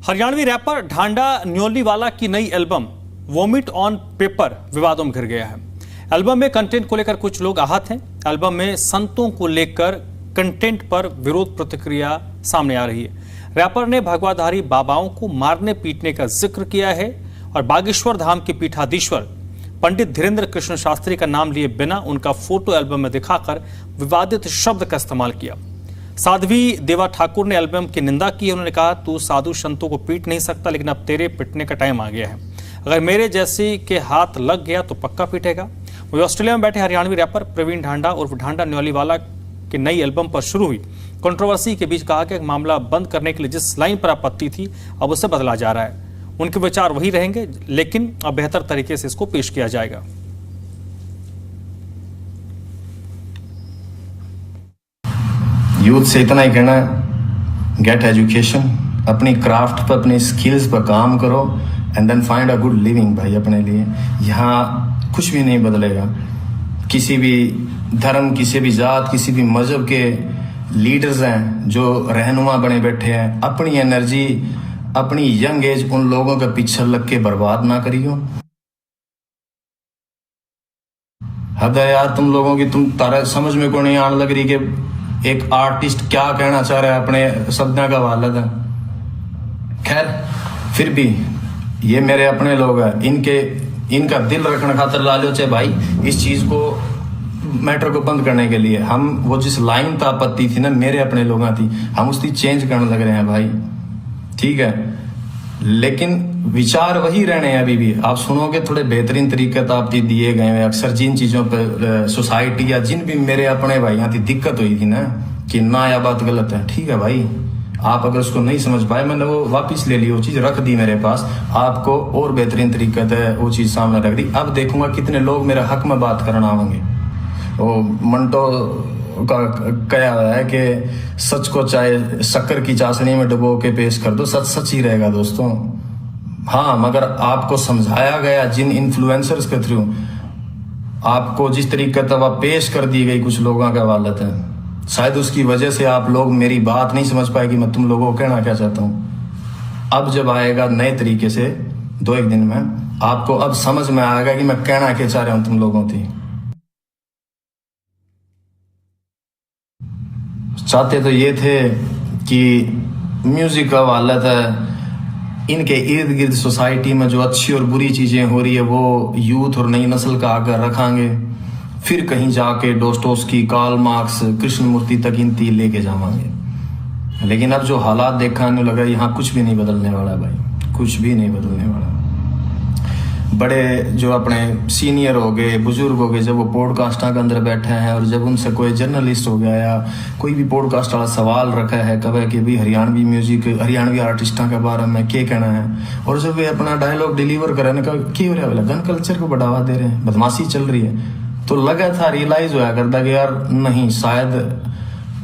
Haryanvi wrapper Dhanda न्योलीवाला की नई album vomit on paper विवादों में घिर गया है। एल्बम में कंटेंट को लेकर कुछ लोग आहत हैं। एल्बम में संतों को लेकर कंटेंट पर विरोध प्रतिक्रिया सामने आ रही है। रैपर ने भगवाधारी बाबाओं को मारने पीटने का जिक्र किया है और बागेश्वर धाम के पीठाधीश्वर पंडित धीरेन्द्र कृष्ण शास्त्री का नाम लिए बिना उनका फोटो एल्बम में दिखाकर विवादित शब्द का इस्तेमाल किया। साध्वी देवा ठाकुर ने एल्बम की निंदा की। उन्होंने कहा, तू साधु संतों को पीट नहीं सकता, लेकिन अब तेरे पिटने का टाइम आ गया है। अगर मेरे जैसी के हाथ लग गया तो पक्का पीटेगा। वही ऑस्ट्रेलिया में बैठे हरियाणवी रैपर प्रवीण ढांडा उर्फ ढांडा न्योलीवाला की नई एल्बम पर शुरू हुई कंट्रोवर्सी के बीच कहा कि मामला बंद करने के लिए जिस लाइन पर आपत्ति थी अब उसे बदला जा रहा है। उनके विचार वही रहेंगे, लेकिन अब बेहतर तरीके से इसको पेश किया जाएगा। यूथ से इतना ही कहना है, गेट एजुकेशन, अपनी क्राफ्ट पर अपनी स्किल्स पर काम करो and then find a good living भाई अपने लिए। यहाँ कुछ भी नहीं बदलेगा। किसी भी धर्म, किसी भी जात, किसी भी मजहब के लीडर्स हैं जो रहनुमा बने बैठे हैं, अपनी एनर्जी, अपनी यंग एज उन लोगों के पीछे लग के बर्बाद ना करियो। हद है यार तुम लोगों की, तुम तारा समझ में को नहीं आने लग रही कि एक आर्टिस्ट क्या कहना चाह रहा है अपने शब्दों का वालद है। खैर फिर भी ये मेरे अपने लोग हैं, इनका दिल रखने खातर ला लो चाहे भाई इस चीज को, मैटर को बंद करने के लिए। हम वो जिस लाइन पर आपत्ति थी ना मेरे अपने लोगों की, हम उसकी चेंज करने लग रहे हैं भाई, ठीक है, लेकिन विचार वही रहने हैं अभी भी। आप सुनोगे थोड़े बेहतरीन तरीके तो आप दिए गए हैं। अक्सर जिन चीज़ों पर सोसाइटी या जिन भी मेरे अपने भाइयों की दिक्कत हुई थी ना कि ना यह बात गलत है, ठीक है भाई, आप अगर उसको नहीं समझ पाए, मैंने वो वापस ले ली, वो चीज़ रख दी मेरे पास, आपको और बेहतरीन तरीके से वो चीज़ सामने रख दी। अब देखूंगा कितने लोग मेरे हक में बात करना आवेंगे। वो मंटो का कहा हुआ है कि सच को चाहे शक्कर की चाशनी में डुबो के पेश कर दो, सच सच ही रहेगा दोस्तों। हाँ, मगर आपको समझाया गया जिन इन्फ्लुएंसर्स के थ्रू, आपको जिस तरीके से वह पेश कर दी गई कुछ लोगों का वालत है, शायद उसकी वजह से आप लोग मेरी बात नहीं समझ पाए कि मैं तुम लोगों को कहना क्या चाहता हूँ। अब जब आएगा नए तरीके से 2-1 दिन में, आपको अब समझ में आएगा कि मैं कहना क्या चाह रहा हूँ तुम लोगों की। चाहते तो ये थे कि म्यूजिक का वालत है, इनके इर्द गिर्द सोसाइटी में जो अच्छी और बुरी चीज़ें हो रही है वो यूथ और नई नस्ल का आगे रखांगे, फिर कहीं जाके डोस्टोव्स्की, कार्ल मार्क्स, कृष्णमूर्ति तक इनती लेके जावांगे। लेकिन अब जो हालात देखा नहीं लगा, यहाँ कुछ भी नहीं बदलने वाला भाई, कुछ भी नहीं बदलने वाला। बड़े जो अपने सीनियर हो गए, बुजुर्ग हो गए, जब वो पॉडकास्टा के अंदर बैठे हैं और जब उनसे कोई जर्नलिस्ट हो गया या कोई भी पॉडकास्ट वाला सवाल रखा है कब कि भाई हरियाणवी म्यूजिक, हरियाणवी आर्टिस्टों के बारे में क्या कहना है, और जब वे अपना डायलॉग डिलीवर करें का क्या हो रहा है, गन कल्चर को बढ़ावा दे रहे हैं, बदमाशी चल रही है, तो लगा था रियलाइज होया करता कि यार नहीं, शायद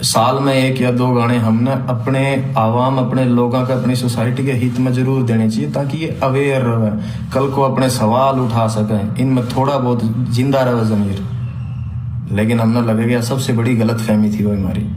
साल में 1 या 2 गाने हमने अपने आवाम, अपने लोगों का, अपनी सोसाइटी के हित में जरूर देने चाहिए, ताकि ये अवेयर रहे, कल को अपने सवाल उठा सकें, इनमें थोड़ा बहुत जिंदा रहे ज़मीर। लेकिन हमने लगेगा सबसे बड़ी गलत फहमी थी वो हमारी।